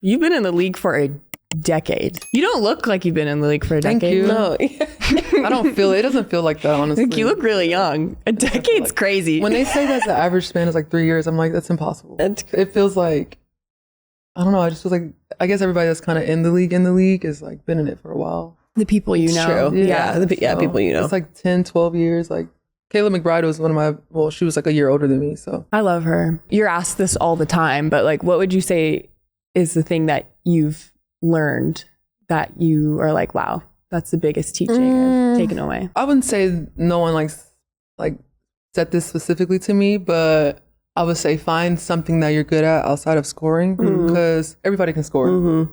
You've been in the league for a decade. You don't look like you've been in the league for a decade. Thank you. No. I don't feel it. It doesn't feel like that, honestly. Like, you look really young. A decade's crazy. When they say that the average span is like 3 years, I'm like, that's impossible. It feels like, I don't know. I just feel like, I guess everybody that's kind of in the league is like been in it for a while. The people you know. True. Yeah. People you know. It's like 10, 12 years. Like Kayla McBride was one of my, well, she was like a year older than me. So I love her. You're asked this all the time, but like, what would you say is the thing that you've learned that you are like, wow, that's the biggest teaching I've taken away? I wouldn't say no one like said this specifically to me, but I would say find something that you're good at outside of scoring, because everybody can score.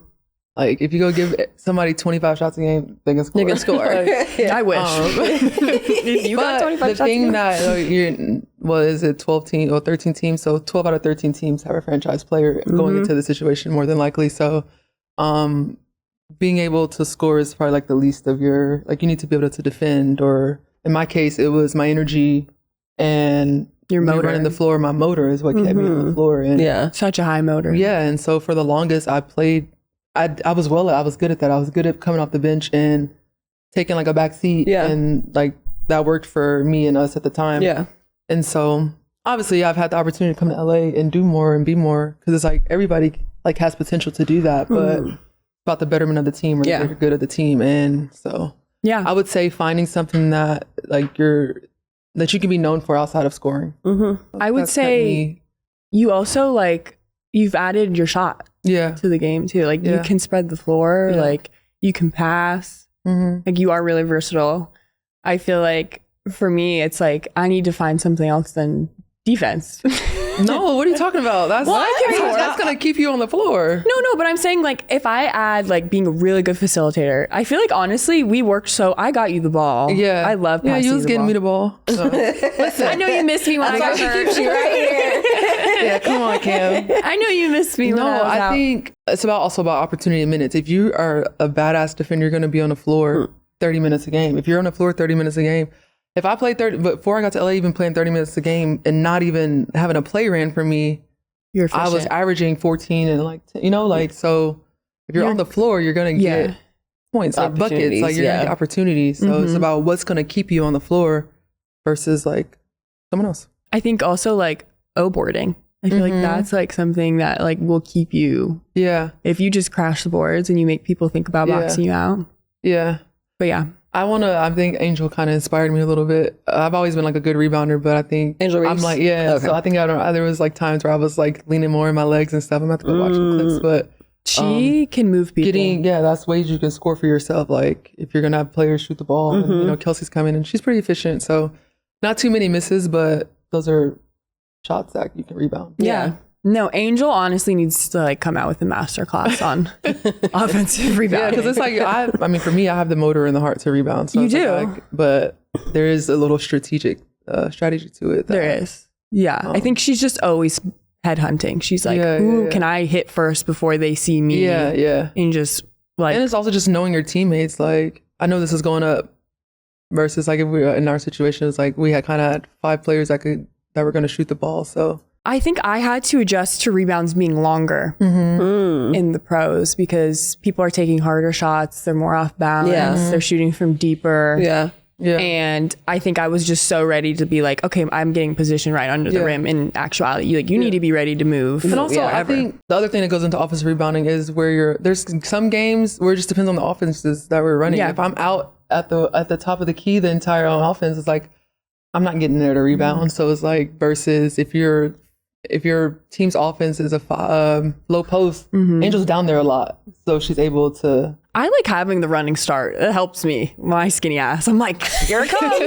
Like if you go give somebody 25 shots a game, they can score. They can score. I wish. If you got 25 shots the thing that you're, what is it, 12 teams or 13 teams? So 12 out of 13 teams have a franchise player going into the situation more than likely. So being able to score is probably like the least of your, like you need to be able to defend, or in my case, it was my energy and your motor. Running the floor. My motor is what kept me on the floor. And such a high motor. Yeah. And so for the longest I played, I was good at that. I was good at coming off the bench and taking like a back seat. Yeah. And like that worked for me and us at the time. Yeah. And so obviously I've had the opportunity to come to LA and do more and be more, because it's like everybody like has potential to do that, but about the betterment of the team or the greater good of the team. And so I would say finding something that like that you can be known for outside of scoring. I would say you also like, you've added your shot to the game too. Like you can spread the floor, like you can pass, like you are really versatile. I feel like for me, it's like, I need to find something else than defense. No, what are you talking about? That's going to keep you on the floor. No, but I'm saying like, if I add like being a really good facilitator, I feel like honestly, we worked so I got you the ball. Yeah. I love passing you was getting me the ball. So. Listen, I know you missed me when I got hurt. Keeps you right here. Yeah, come on, Cam. I know you missed me when I was out. think it's also about opportunity and minutes. If you are a badass defender, you're going to be on the floor 30 minutes a game. If you're on the floor 30 minutes a game, if I played 30, but before I got to LA, even playing 30 minutes a game and not even having a play ran for me, I was averaging 14 and like, 10, so if you're on the floor, you're going to get points, like buckets, like you're going to get opportunities. So it's about what's going to keep you on the floor versus like someone else. I think also like O-boarding. I feel like that's like something that like will keep you. Yeah. If you just crash the boards and you make people think about boxing you out. Yeah. But yeah. I think Angel kind of inspired me a little bit. I've always been like a good rebounder, but I think Angel Reese? I'm like, so I think there was like times where I was like leaning more in my legs and stuff. I'm about to go watch some clips, but she can move people. That's ways you can score for yourself. Like if you're going to have players shoot the ball and Kelsey's coming and she's pretty efficient. So not too many misses, but those are shots that you can rebound. Yeah. No, Angel honestly needs to like come out with a masterclass on offensive rebounding. Yeah, because it's like, I mean, for me, I have the motor and the heart to rebound. So you do. But there is a little strategic strategy to it. There is. Yeah. I think she's just always headhunting. She's like, can I hit first before they see me? Yeah. And just like. And it's also just knowing your teammates. Like, I know this is going up versus like if we were in our situation, it's like we had kind of had 5 players that were going to shoot the ball. So. I think I had to adjust to rebounds being longer in the pros because people are taking harder shots. They're more off balance. They're shooting from deeper. Yeah. And I think I was just so ready to be like, okay, I'm getting positioned right under the rim. In actuality, you need to be ready to move. And also, I think the other thing that goes into offensive rebounding is where there's some games where it just depends on the offenses that we're running. Yeah. If I'm out at the top of the key, the entire offense is like, I'm not getting there to rebound. So it's like versus if your team's offense is a low post, Angel's down there a lot. So she's able to... I like having the running start. It helps me. My skinny ass. I'm like, here it comes.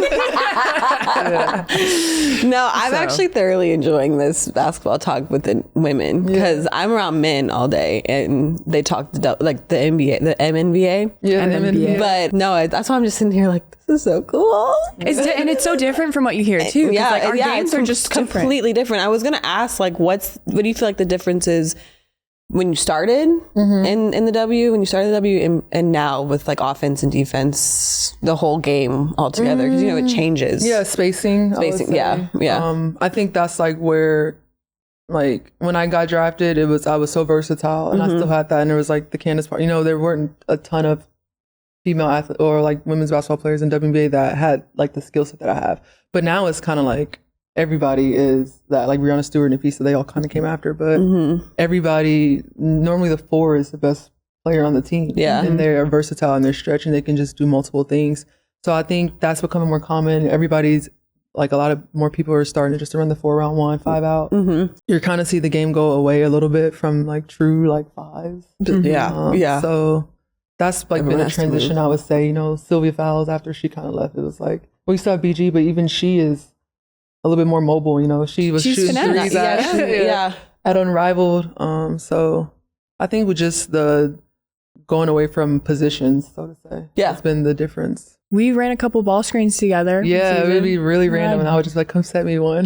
No, I'm actually thoroughly enjoying this basketball talk with the women because I'm around men all day and they talk like the NBA, the MNBA. Yeah, MNBA. But no, that's why I'm just sitting here like, this is so cool. And it's so different from what you hear too. Yeah, like our games are just completely different. I was going to ask like, what do you feel like the difference is when you started in the W, when you started the W and now with like offense and defense, the whole game altogether, because it changes. Yeah, spacing. Yeah. I think that's like where like when I got drafted, I was so versatile, and I still had that. And there was like the Candace part. You know, there weren't a ton of female athletes or like women's basketball players in WNBA that had like the skill set that I have. But now it's kind of like everybody is that, like Breonna Stewart and Fisa, they all kind of came after. But everybody, normally the 4 is the best player on the team. Yeah. And they're versatile and they're stretching. They can just do multiple things. So I think that's becoming more common. Everybody's like, a lot of more people are starting to just run the 4 round 1, 5 out. You're kind of see the game go away a little bit from like true like 5s. Yeah. So that's like been a transition, I would say. You know, Sylvia Fowles, after she kind of left, it was like, we still have BG, but even she is a little bit more mobile. You know, she's shooting threes at Unrivaled. So I think with just the going away from positions, so to say, that's been the difference. We ran a couple ball screens together. Yeah, it would be really random, and I would just like, come set me one.